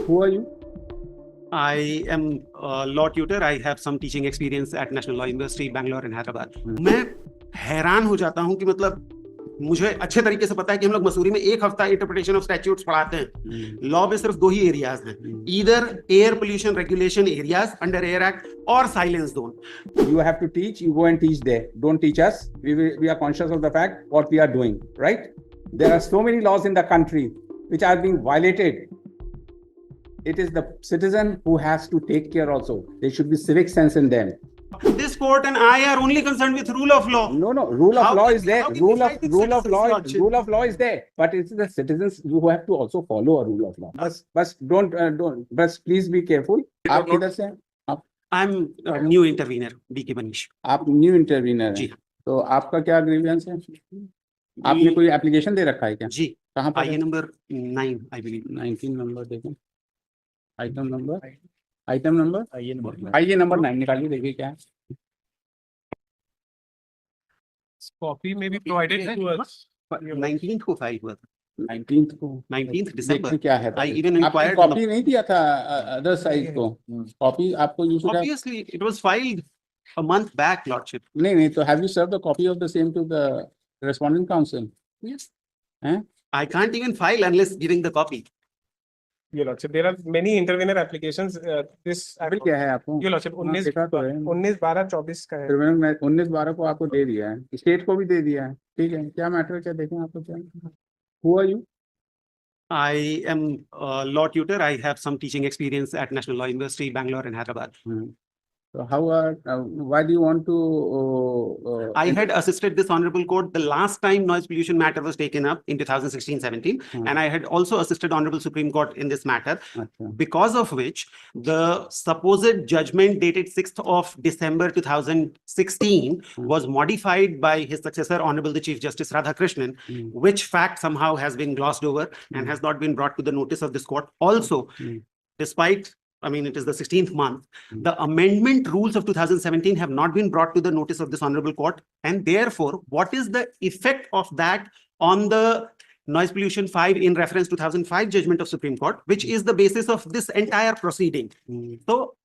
Who are you? I am a law tutor. I have some teaching experience at National Law University, Bangalore and Hyderabad. मैं हैरान हो जाता हूँ कि मतलब मुझे अच्छे तरीके से पता है कि हम लोग मसूरी में एक हफ्ता इंटरप्रिटेशन ऑफ स्टैट्यूट्स पढ़ाते हैं। लॉ में सिर्फ दो ही एरियाज हैं, either air pollution regulation areas under air act और silence zone. You have to teach, you go and teach there. Don't teach us. We are conscious of the fact what we are doing, right? There are so many laws in the country which are being violated. It is the citizen who has to take care also. There should be civic sense in them. This court and I are only concerned with rule of law. No, rule of law is there. Rule of law is there. But it's the citizens who have to also follow a rule of law. But please be careful. आप किधर से हैं? I'm a new intervener, BK Manish. आप new इंटरवीनर हैं? जी। तो आपका क्या grievance है? आपने कोई एप्लीकेशन दे रखा है क्या? जी। कहाँ पर? आइए नंबर 9 I believe. 19 नंबर देखें। आइटम नंबर आइए नंबर 9 निकालिए, देखिए क्या है। Copy may be provided to us. 19th को फाइल हुआ था। 19th दिसंबर। क्या है? I even inquired. कॉपी नहीं दिया था अदर साइड को? कॉपी आपको यूज होगा? Obviously, it was filed a month back, Lordship. नहीं तो have you served a copy of the same to the respondent counsel? Yes. हैं? I can't even file unless giving the copy. Your Lordship, there are many intervener applications. This अभी क्या है आपको? Your Lordship, 19 12 24 का है। फिर मैंने 19 12 को आपको दे दिया है, स्टेट को भी दे दिया है। ठीक है, क्या मैटर, क्या देखें आपको क्या? Who are you? I am a law tutor. I have some teaching experience at National Law University, Bangalore and Hyderabad. So why do you want to? I had assisted this honorable court the last time noise pollution matter was taken up in 2016-17, and I had also assisted honorable Supreme Court in this matter, because of which the supposed judgment dated 6th of December 2016 was modified by his successor, Honorable the Chief Justice Radhakrishnan, which fact somehow has been glossed over and has not been brought to the notice of this court. Also, despite it is the 16th month. The amendment rules of 2017 have not been brought to the notice of this honorable court. And therefore, what is the effect of that on the noise pollution 5 in reference 2005 judgment of Supreme Court, which is the basis of this entire proceeding? So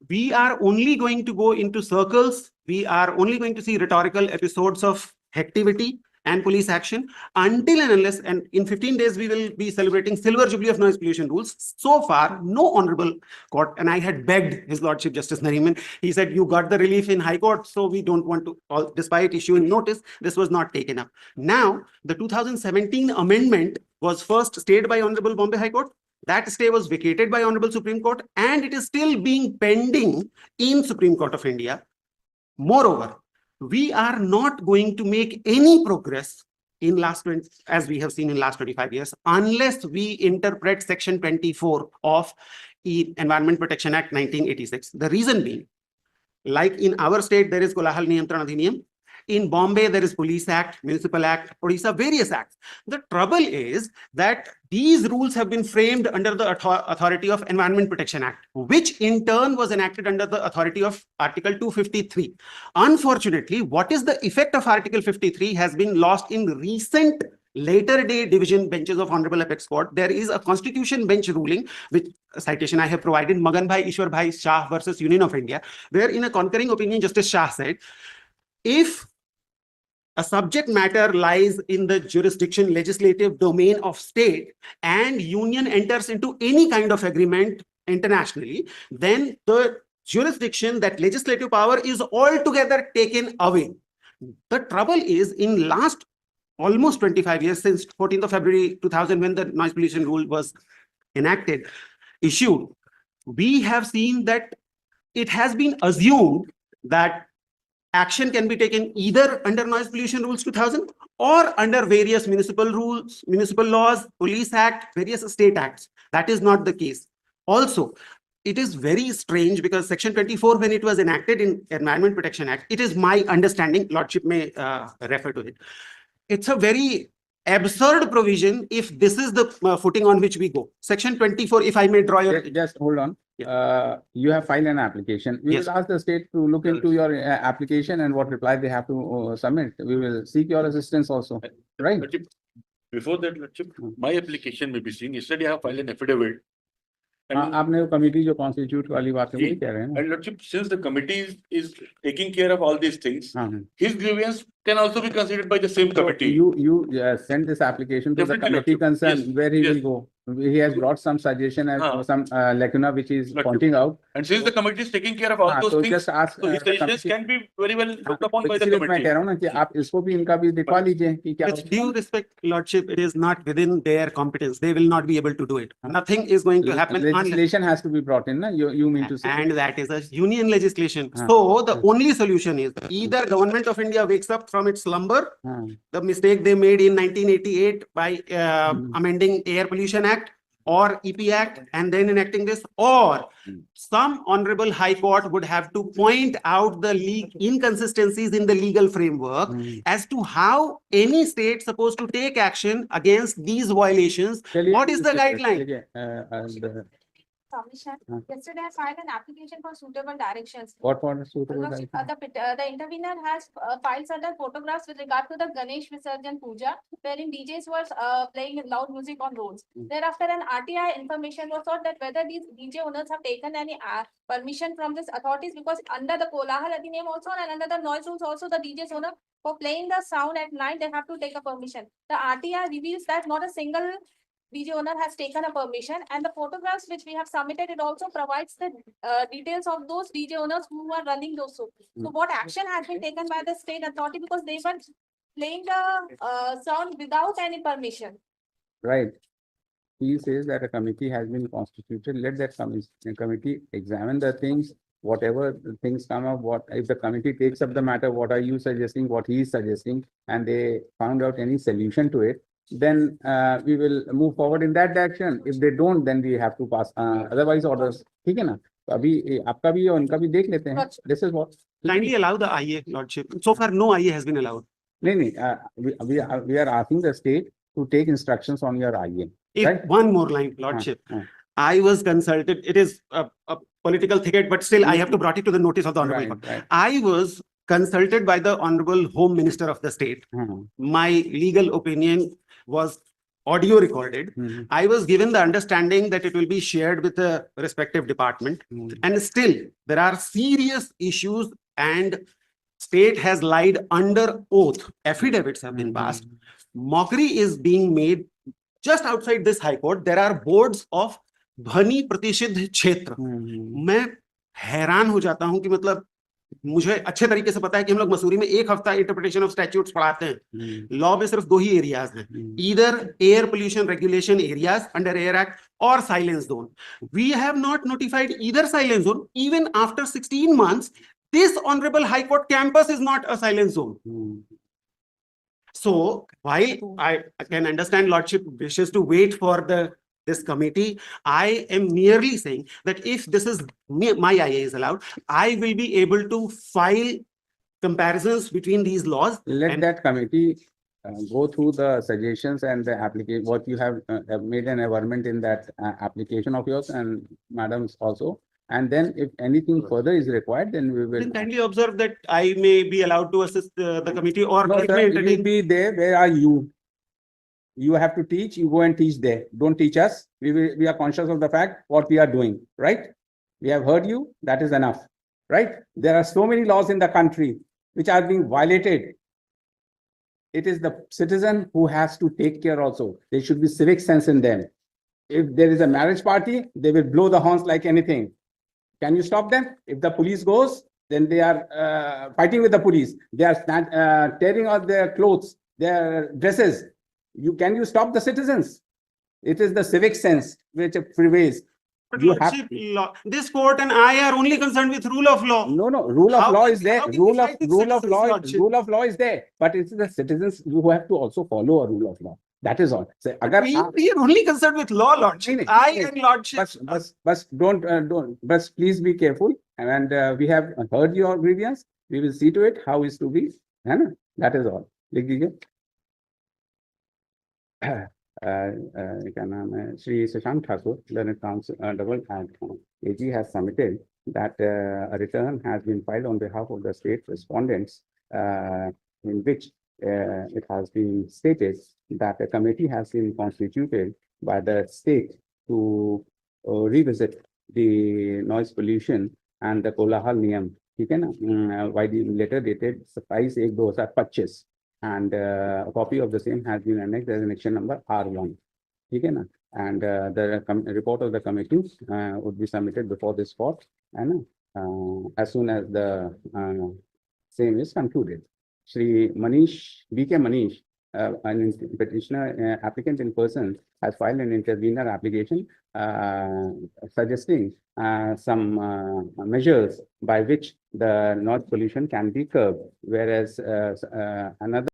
we are only going to go into circles. We are only going to see rhetorical episodes of activity and police action until and unless, and in 15 days, we will be celebrating Silver Jubilee of Noise Pollution Rules. So far, no honorable court, and I had begged His Lordship Justice Nariman. He said, you got the relief in High Court, so we don't want to, despite issuing notice, this was not taken up. Now, the 2017 amendment was first stayed by Honorable Bombay High Court. That stay was vacated by Honorable Supreme Court, and it is still being pending in Supreme Court of India. Moreover, we are not going to make any progress in as we have seen in last 25 years, unless we interpret Section 24 of Environment Protection Act 1986. The reason being, like in our state, there is Kolahal Niyantran Adhiniyam. In Bombay, there is Police Act, Municipal Act, Odisha, various acts. The trouble is that these rules have been framed under the authority of Environment Protection Act, which in turn was enacted under the authority of Article 253. Unfortunately, what is the effect of Article 53 has been lost in recent later day division benches of Honorable Apex Court. There is a constitution bench ruling, which citation I have provided, Magan Bhai Ishwar Bhai Shah versus Union of India, where in a concurring opinion, Justice Shah said, if a subject matter lies in the jurisdiction, legislative domain of state, and union enters into any kind of agreement internationally, then the jurisdiction, that legislative power, is altogether taken away. The trouble is, in last almost 25 years, since 14th of February 2000, when the noise pollution rule was issued, we have seen that it has been assumed that action can be taken either under Noise Pollution Rules 2000 or under various municipal rules, municipal laws, Police Act, various state acts. That is not the case. Also, it is very strange because Section 24, when it was enacted in Environment Protection Act, it is my understanding, Lordship may refer to it. It's a very absurd provision if this is the footing on which we go. Section 24, if I may draw your... Just hold on. You have filed an application. We will ask the state to look into your application and what reply they have to submit. We will seek your assistance also, right? Before that, my application may be seen. Yesterday, I have filed an affidavit आपने वो committee जो constitute वाली बात है वही कह रहे हैं ना? And Lordship, since the committee is taking care of all these things, हाँ, his grievance can also be considered by the same committee. You send this application to the Definitely, committee Lordship. concerned, Yes, where he yes. will go. He has brought some suggestion and some lacuna which is Lordship. pointing out. And since the committee is taking care of all those so things, just ask, so his suggestions committee- can be very well looked upon by the इसीलिए मैं committee. कह रहा हूँ ना कि आप इसको भी इनका भी दिखवा लीजिए कि क्या With due respect, Lordship, it is not within their competence. They will not be able to do it. Nothing is going to happen unless, legislation has to be brought in, na? You mean to say? and that is a union legislation. So the only solution is either Government of India wakes up from its slumber, the mistake they made in 1988 by amending Air Pollution Act or EP Act and then enacting this, or some honorable High Court would have to point out the inconsistencies in the legal framework as to how any state supposed to take action against these violations. What is the guideline? Submission. Yesterday, I filed an application for suitable directions. What for suitable Lordship, direction? the intervener has filed certain photographs with regard to the Ganesh Visarjan Puja, wherein DJs were playing loud music on roads. Thereafter, an RTI information was sought that whether these DJ owners have taken any permission from these authorities, because under the Kolahal Adhiniyam also and under the noise rules also, the DJs owner for playing the sound at night, they have to take a permission. The RTI reveals that not a single DJ owner has taken a permission, and the photographs which we have submitted, it also provides the details of those DJ owners who are running those shows. So what action has been taken by the state authority, because they were playing the sound without any permission? Right. He says that a committee has been constituted. Let that committee examine the things, whatever the things come up, what if the committee takes up the matter, what are you suggesting, what he is suggesting, and they found out any solution to it, then we will move forward in that direction. If they don't, then we have to pass otherwise orders. ठीक है ना? तो अभी आपका भी और उनका भी देख लेते हैं. This is what. Kindly allow the IA, Lordship. So far, no IA has been allowed. नहीं, we are asking the state to take instructions on your IA. Right? One more line, Lordship. I was consulted. It is a political thicket, but still I have to brought it to the notice of the Honorable Court. Right. I was consulted by the Honorable Home Minister of the state. My legal opinion was audio recorded. I was given the understanding that it will be shared with the respective department. And still, there are serious issues, and state has lied under oath. Affidavits have been passed. Mockery is being made just outside this High Court. There are boards of ध्वनि प्रतिषिद्ध क्षेत्र. मैं हैरान हो जाता हूं कि मतलब मुझे अच्छे तरीके से पता है कि हम लोग मसूरी में एक हफ्ता इंटरप्रिटेशन ऑफ स्टैट्यूट्स पढ़ाते हैं. लॉ में सिर्फ 2 ही एरियाज हैं, either air pollution regulation areas under air act और silence zone. We have not notified either silence zone. Even after 16 months, this honorable High Court campus is not a silence zone. So while I can understand Lordship wishes to wait for this committee, I am merely saying that if this is my IA is allowed, I will be able to file comparisons between these laws. Let that committee go through the suggestions and the application, what you have made an amendment in that application of yours and madam's also. And then if anything further is required, then we will. Then kindly observe that I may be allowed to assist the committee, or No, it sir, may you will entertain. be there. Where are you? You have to teach, you go and teach there. Don't teach us. We are conscious of the fact what we are doing, right? We have heard you, that is enough, right? There are so many laws in the country which are being violated. It is the citizen who has to take care also. There should be civic sense in them. If there is a marriage party, they will blow the horns like anything. Can you stop them? If the police goes, then they are fighting with the police. They are tearing out their clothes, their dresses. Can you stop the citizens? It is the civic sense which prevails. But You have Lordship, this court and I are only concerned with rule of law. No, rule of How law can- is there. how can we fight with citizens, Rule of law is there. But it's the citizens who have to also follow a rule of law. That is all. So, We are only concerned with law, Lordship. I and Lordship. But please be careful. And we have heard your grievance. We will see to it how is to be. That is all. लिख दीजिए. क्या नाम है, Shri Shashank Thakur, Learned Counsel, Double AG has submitted that a return has been filed on behalf of the state respondents, in which it has been stated that a committee has been constituted by the state to revisit the noise pollution and the कोलाहल नियम, ठीक है ना, widely later dated 27/1/2025, and a copy of the same has been annexed as annexation number R1, ठीक है ना, and the report of the committee would be submitted before this court, and as soon as the same is concluded. Shri Manish, BK Manish, an petitioner, applicant in person, has filed an intervener application suggesting some measures by which the noise pollution can be curbed, whereas another